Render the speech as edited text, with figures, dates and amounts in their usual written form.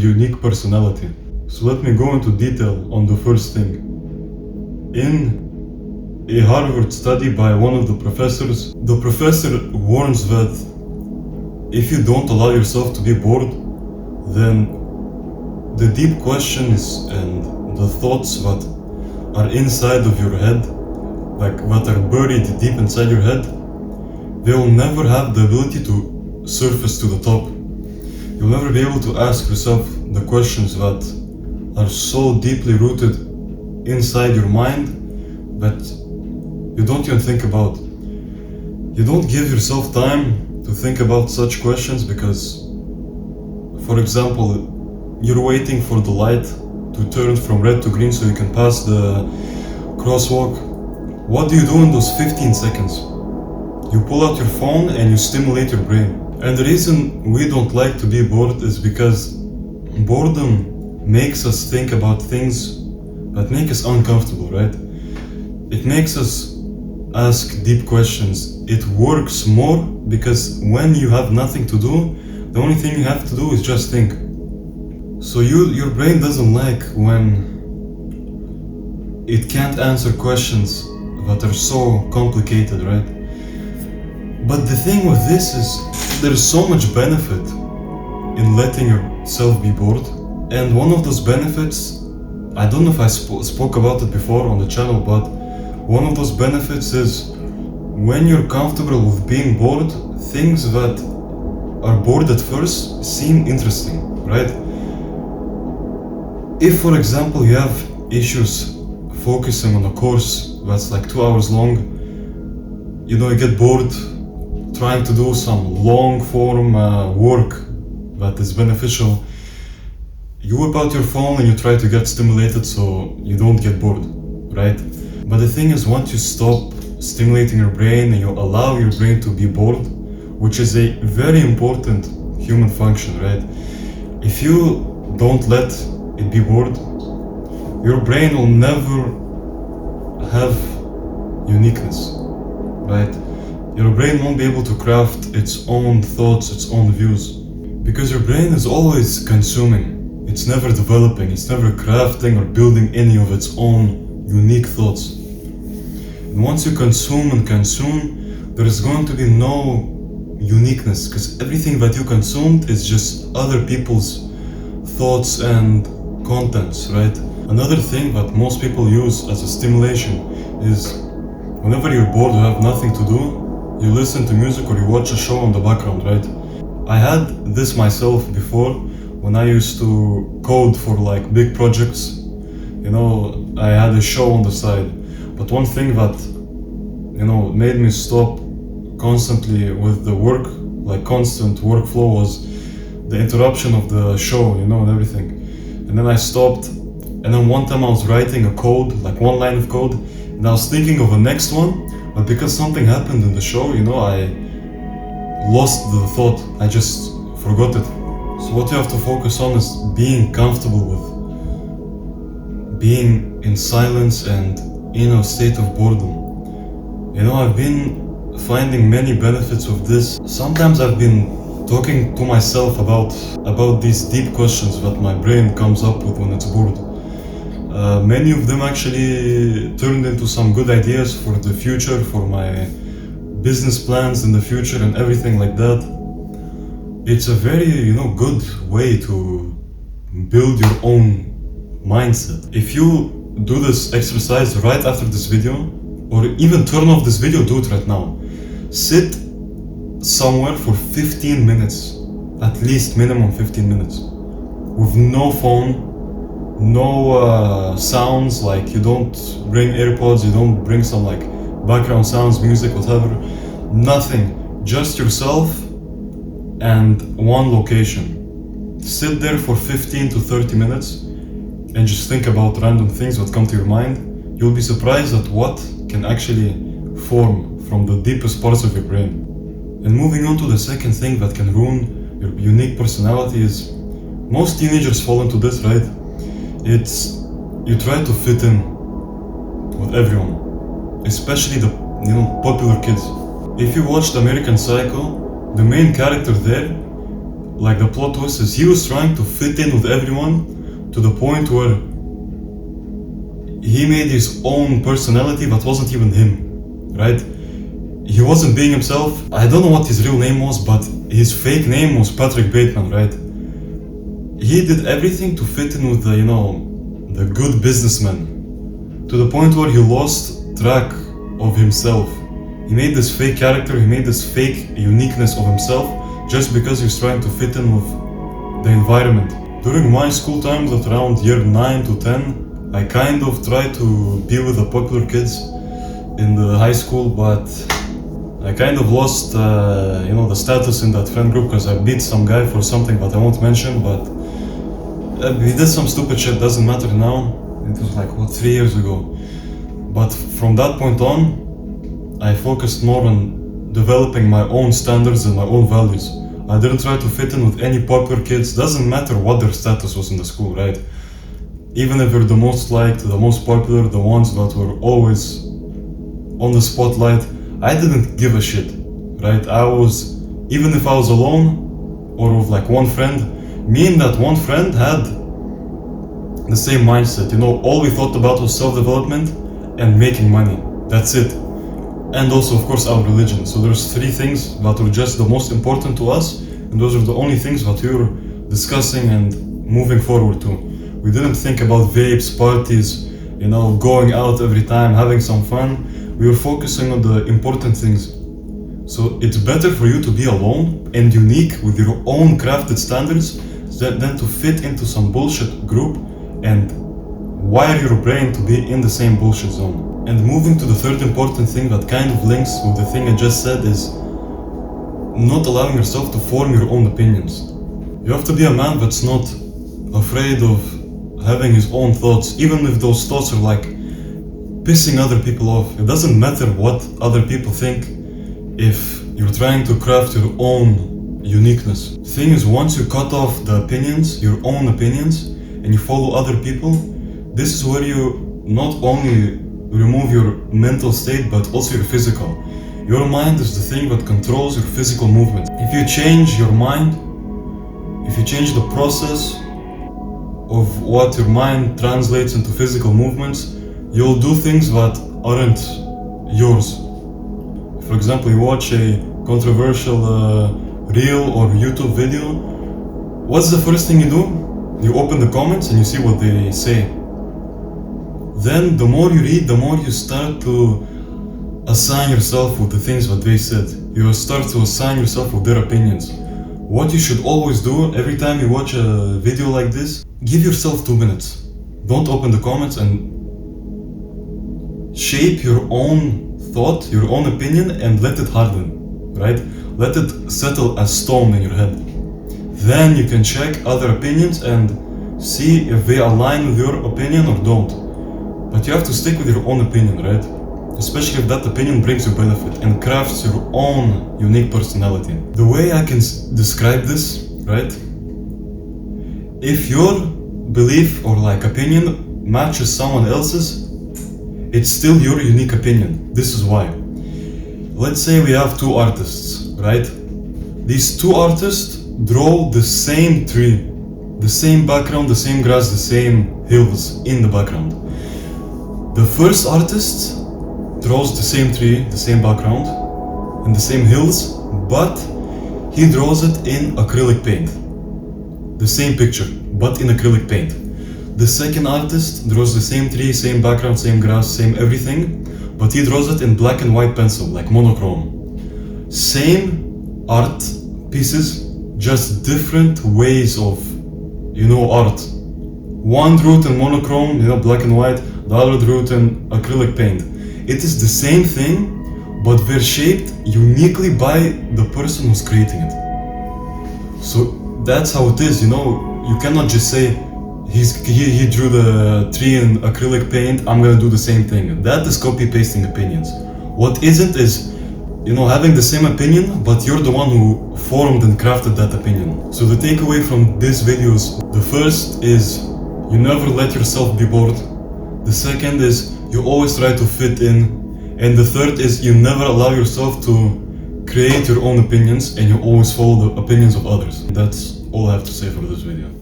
unique personality. So let me go into detail on the first thing. In a Harvard study by one of the professors, the professor warns that if you don't allow yourself to be bored, then the deep questions and the thoughts that are inside of your head, like that are buried deep inside your head, they will never have the ability to surface to the top. You'll never be able to ask yourself the questions that are so deeply rooted inside your mind that you don't even think about. You don't give yourself time to think about such questions because, for example, you're waiting for the light to turn from red to green so you can pass the crosswalk. What do you do in those 15 seconds? You pull out your phone and you stimulate your brain. And the reason we don't like to be bored is because boredom makes us think about things that make us uncomfortable, right? It makes us ask deep questions. It works more because when you have nothing to do, the only thing you have to do is just think. So your brain doesn't like when it can't answer questions that are so complicated, right? But the thing with this is there's so much benefit in letting yourself be bored. And one of those benefits, I don't know if I spoke about it before on the channel, but one of those benefits is when you're comfortable with being bored, things that are bored at first seem interesting, right? If, for example, you have issues focusing on a course that's like 2 hours long, you get bored trying to do some long form work that is beneficial, you whip out your phone and you try to get stimulated so you don't get bored, right? But the thing is, once you stop stimulating your brain and you allow your brain to be bored, which is a very important human function, right? If you don't let it be bored, your brain will never have uniqueness, right? Your brain won't be able to craft its own thoughts, its own views, because your brain is always consuming. It's never developing, it's never crafting or building any of its own unique thoughts. And once you consume, there is going to be no uniqueness, because everything that you consumed is just other people's thoughts and contents, right? Another thing that most people use as a stimulation is whenever you're bored, you have nothing to do, you listen to music or you watch a show in the background, right? I had this myself before when I used to code for like big projects. I had a show on the side. But one thing that, made me stop constantly with the work, like constant workflow, was the interruption of the show, and everything. And then I stopped. And then one time I was writing a code, like one line of code, and I was thinking of the next one, but because something happened in the show, I lost the thought. I just forgot it. So what you have to focus on is being comfortable with being in silence and in a state of boredom. I've been finding many benefits of this. Sometimes I've been talking to myself about these deep questions that my brain comes up with when it's bored. Many of them actually turned into some good ideas for the future, for my business plans in the future and everything like that. It's a very, good way to build your own mindset. If you do this exercise right after this video, or even turn off this video, do it right now. Sit somewhere for 15 minutes, at least minimum 15 minutes, with no phone, no sounds, like you don't bring AirPods, you don't bring some like background sounds, music, whatever, nothing, just yourself and one location. Sit there for 15 to 30 minutes and just think about random things that come to your mind. You'll be surprised at what can actually form from the deepest parts of your brain. And moving on to the second thing that can ruin your unique personality is, most teenagers fall into this, right? It's, you try to fit in with everyone, especially the popular kids. If you watched American Psycho, the main character there like the plot twist is he was trying to fit in with everyone to the point where he made his own personality that wasn't even him, right? He wasn't being himself. I don't know what his real name was, but his fake name was Patrick Bateman, right? He did everything to fit in with the good businessman, to the point where he lost track of himself. He made this fake character, he made this fake uniqueness of himself just because he was trying to fit in with the environment. During my school times at around year 9 to 10, I kind of tried to be with the popular kids in the high school, but I kind of lost the status in that friend group because I beat some guy for something that I won't mention, but we did some stupid shit, doesn't matter now. It was like, 3 years ago. But from that point on, I focused more on developing my own standards and my own values. I didn't try to fit in with any popular kids, doesn't matter what their status was in the school, right? Even if you're the most liked, the most popular, the ones that were always on the spotlight, I didn't give a shit, right? Even if I was alone or with like one friend, me and that one friend had the same mindset. All we thought about was self-development and making money. That's it. And also, of course, our religion. So there's 3 things that were just the most important to us, and those are the only things that we were discussing and moving forward to. We didn't think about vapes, parties, going out every time, having some fun. We were focusing on the important things. So it's better for you to be alone and unique with your own crafted standards than to fit into some bullshit group and wire your brain to be in the same bullshit zone. And moving to the third important thing that kind of links with the thing I just said is not allowing yourself to form your own opinions. You have to be a man that's not afraid of having his own thoughts, even if those thoughts are like pissing other people off. It doesn't matter what other people think if you're trying to craft your own uniqueness. The thing is, once you cut off the opinions, your own opinions, and you follow other people, this is where you not only remove your mental state but also your physical. Your mind is the thing that controls your physical movement. If you change your mind, if you change the process of what your mind translates into physical movements, you'll do things that aren't yours. For example, you watch a controversial reel or YouTube video, what's the first thing you do? You open the comments and you see what they say. Then the more you read, the more you start to assign yourself with the things that they said. You start to assign yourself with their opinions. What you should always do every time you watch a video like this, give yourself 2 minutes. Don't open the comments and shape your own thought, your own opinion, and let it harden, right? Let it settle as stone in your head. Then you can check other opinions and see if they align with your opinion or don't. But you have to stick with your own opinion, right? Especially if that opinion brings you benefit and crafts your own unique personality. The way I can describe this, right? If your belief or opinion matches someone else's, it's still your unique opinion. This is why. Let's say we have 2 artists, right? These 2 artists draw the same tree, the same background, the same grass, the same hills in the background. The first artist draws the same tree, the same background, and the same hills, but he draws it in acrylic paint. The same picture, but in acrylic paint. The second artist draws the same tree, same background, same grass, same everything, but he draws it in black and white pencil, like monochrome. Same art pieces, just different ways of, art. One drew it in monochrome, black and white, the other drew it in acrylic paint. It is the same thing, but they're shaped uniquely by the person who's creating it. So that's how it is, you cannot just say, he drew the tree in acrylic paint, I'm gonna do the same thing. That is copy-pasting opinions. What isn't is, having the same opinion, but you're the one who formed and crafted that opinion. So the takeaway from these videos, the first is, you never let yourself be bored. The second is, you always try to fit in. And the third is, you never allow yourself to create your own opinions and you always follow the opinions of others. That's all I have to say for this video.